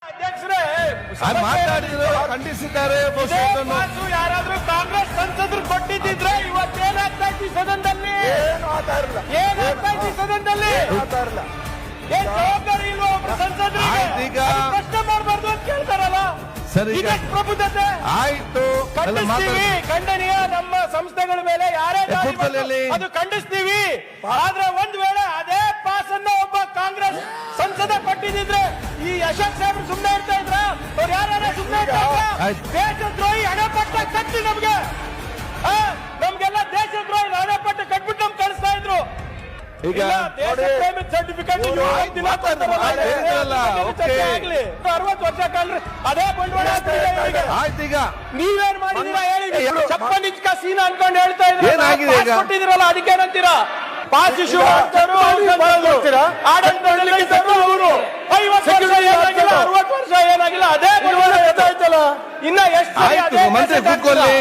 ಅಧ್ಯಕ್ಷರೇ ಮಾತಾಡಿದ್ರು ಖಂಡಿಸಿದ್ದಾರೆ. ಯಾರಾದ್ರೂ ಕಾಂಗ್ರೆಸ್ ಸಂಸದರು ಕೊಟ್ಟಿದ್ರೆ ಇವತ್ತೇನಾಗ್ತಾ ಇತ್ತು ಸದನದಲ್ಲಿ? ಏನಾಗ್ತಾ ಇತ್ತು ಸದನದಲ್ಲಿ? ಏನ್ ಜವಾಬ್ದಾರಿ ಇಲ್ವಾ ಒಬ್ಬರು ಸಂಸದರಿಗೆ? ಪ್ರಶ್ನೆ ಮಾಡಬಾರ್ದು ಅಂತ ಕೇಳ್ತಾರಲ್ಲ. ಇದಕ್ಕೆ ಪ್ರಬುದ್ಧತೆ ಆಯ್ತು, ಖಂಡಿಸ್ತೀವಿ. ಖಂಡನೀಯ. ನಮ್ಮ ಸಂಸ್ಥೆಗಳ ಮೇಲೆ ಯಾರೇ ಅದು ಖಂಡಿಸ್ತೀವಿ. ಆದ್ರೆ ಒಂದ್ ವೇಳೆ ಅದೇ ಪಾಸ್ ಅನ್ನ ಒಬ್ಬ ಕಾಂಗ್ರೆಸ್ ಸಂಸದ ಕೊಟ್ಟಿದ್ರೆ ಈ ಅಶೋಕ್ ಸಾಹೇಬ್ರು ಸುಮ್ಮನೆ ಇರ್ತಾ ಇದ್ರ? ಅವ್ರು ಯಾರು ಸುಮ್ಮನೆ ಇರ್ತಾ ಇದ್ರ? ದೇಶದ್ರೋಹಿ ಹಣಪಟ್ಟ ಕಟ್ಟಿ ನಮ್ಗೆಲ್ಲ ದೇಶದ್ರೋಹಿ ಹಣಪಟ್ಟ ಕಟ್ಬಿಟ್ಟು ನಮ್ಗೆ ಕಳಿಸ್ತಾ ಇದ್ರು. ಈಗ ದೇಶ ಪ್ರೇಮಿತ ಸರ್ಟಿಫಿಕೇಟ್ 60 ವರ್ಷ ಕಾಲ ಅದೇ ಬಂಡವಾಳ ಆಯ್ತು. ಈಗ ನೀವೇನ್ ಮಾಡಿದೀರಾ ಹೇಳಿ? ಚಪ್ಪನ್ ಇಂಚ್ ಸೀನ ಅನ್ಕೊಂಡು ಹೇಳ್ತಾ ಇದ್ರೆ ಕೊಟ್ಟಿದಿರಲ್ಲ, ಅದಕ್ಕೇನಂತೀರಾ? ಪಾಸ್ ಇಶ್ಯೂ ಮಾಡ್ತಾರು, ಆಡಳಿತ ಅವರು 50 ವರ್ಷ ಏನಾಗಿಲ್ಲ, 60 ವರ್ಷ ಏನಾಗಿಲ್ಲ, ಅದೇ ಬಂಡವಾಳ ಇನ್ನ ಎಷ್ಟು ಮಂತ್ರಿ ಕೂತ್ಕೊಳ್ಳಿ.